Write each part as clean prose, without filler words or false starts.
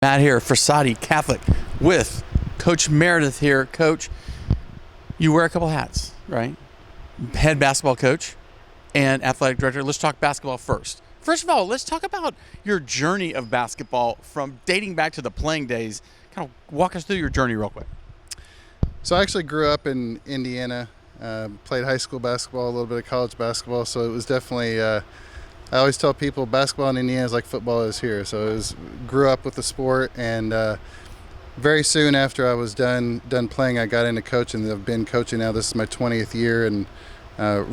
Matt here, Frassati Catholic, with Coach Meredith here. Coach, you wear a couple hats, right? Head basketball coach and athletic director. Let's talk basketball first. First of all, let's talk about your journey of basketball from dating back to the playing days. Kind of walk us through your journey real quick. So I actually grew up in Indiana, played high school basketball, a little bit of college basketball. So it was definitely, I always tell people basketball in Indiana is like football is here. So grew up with the sport, and very soon after I was done playing, I got into coaching. I've been coaching now. This is my 20th year, and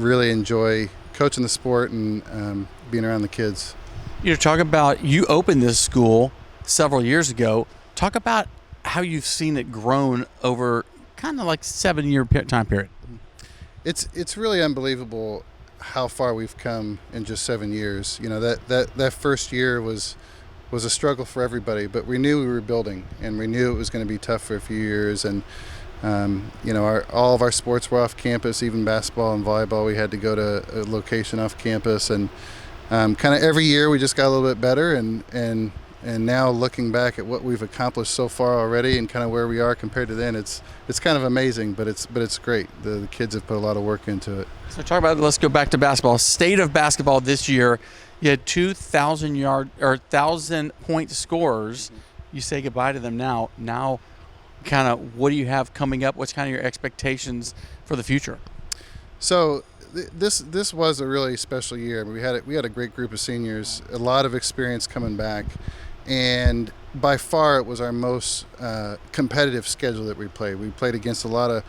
really enjoy coaching the sport and being around the kids. You know, talk about, you opened this school several years ago. Talk about how you've seen it grown over kind of like 7-year time period. It's really unbelievable how far we've come in just 7 years. You know, that first year was a struggle for everybody, but we knew we were building, and we knew it was going to be tough for a few years. And you know, all of our sports were off campus, even basketball and volleyball. We had to go to a location off campus, and kind of every year we just got a little bit better. And now looking back at what we've accomplished so far already and kind of where we are compared to then, it's kind of amazing, but it's great. The kids have put a lot of work into it. So talk about, let's go back to basketball. State of basketball this year, you had 1,000-point scorers. You say goodbye to them now. Now, kind of, what do you have coming up? What's kind of your expectations for the future? So this was a really special year. We had a great group of seniors, a lot of experience coming back. And by far, it was our most competitive schedule that we played. We played against a lot of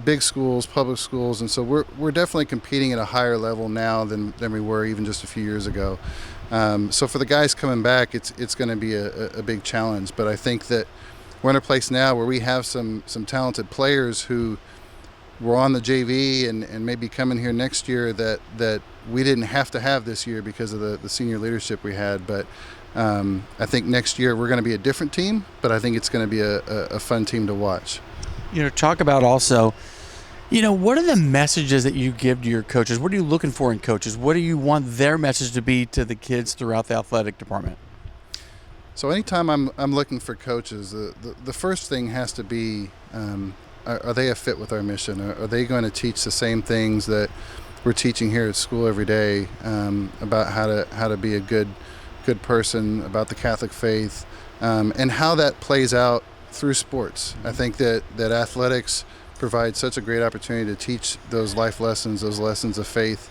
big schools, public schools, and so we're definitely competing at a higher level now than we were even just a few years ago. So for the guys coming back, it's going to be a big challenge. But I think that we're in a place now where we have some talented players who were on the JV and maybe coming here next year that we didn't have to have this year because of the senior leadership we had. But I think next year we're going to be a different team, but I think it's going to be a fun team to watch. You know, talk about also, you know, what are the messages that you give to your coaches? What are you looking for in coaches? What do you want their message to be to the kids throughout the athletic department? So anytime I'm looking for coaches, the first thing has to be, are they a fit with our mission? Are they going to teach the same things that we're teaching here at school every day, about how to be a good person, about the Catholic faith, and how that plays out through sports? I think that athletics provides such a great opportunity to teach those life lessons, those lessons of faith,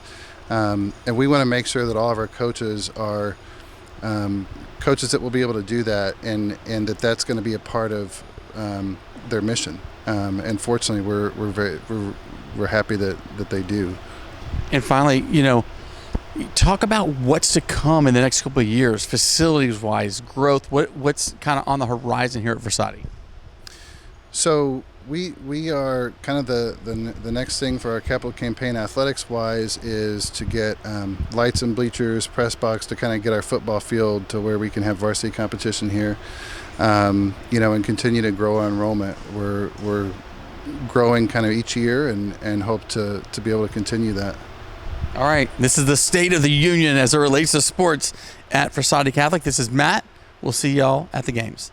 and we want to make sure that all of our coaches are coaches that will be able to do that, and that's going to be a part of their mission. And fortunately, we're happy that they do. And finally, you know, talk about what's to come in the next couple of years, facilities-wise, growth. What's kind of on the horizon here at Frassati? So we are kind of the next thing for our capital campaign athletics-wise is to get lights and bleachers, press box, to kind of get our football field to where we can have varsity competition here. You know, and continue to grow our enrollment. We're growing kind of each year and hope to be able to continue that. All right, this is the State of the Union as it relates to sports at Frassati Catholic. This is Matt. We'll see y'all at the games.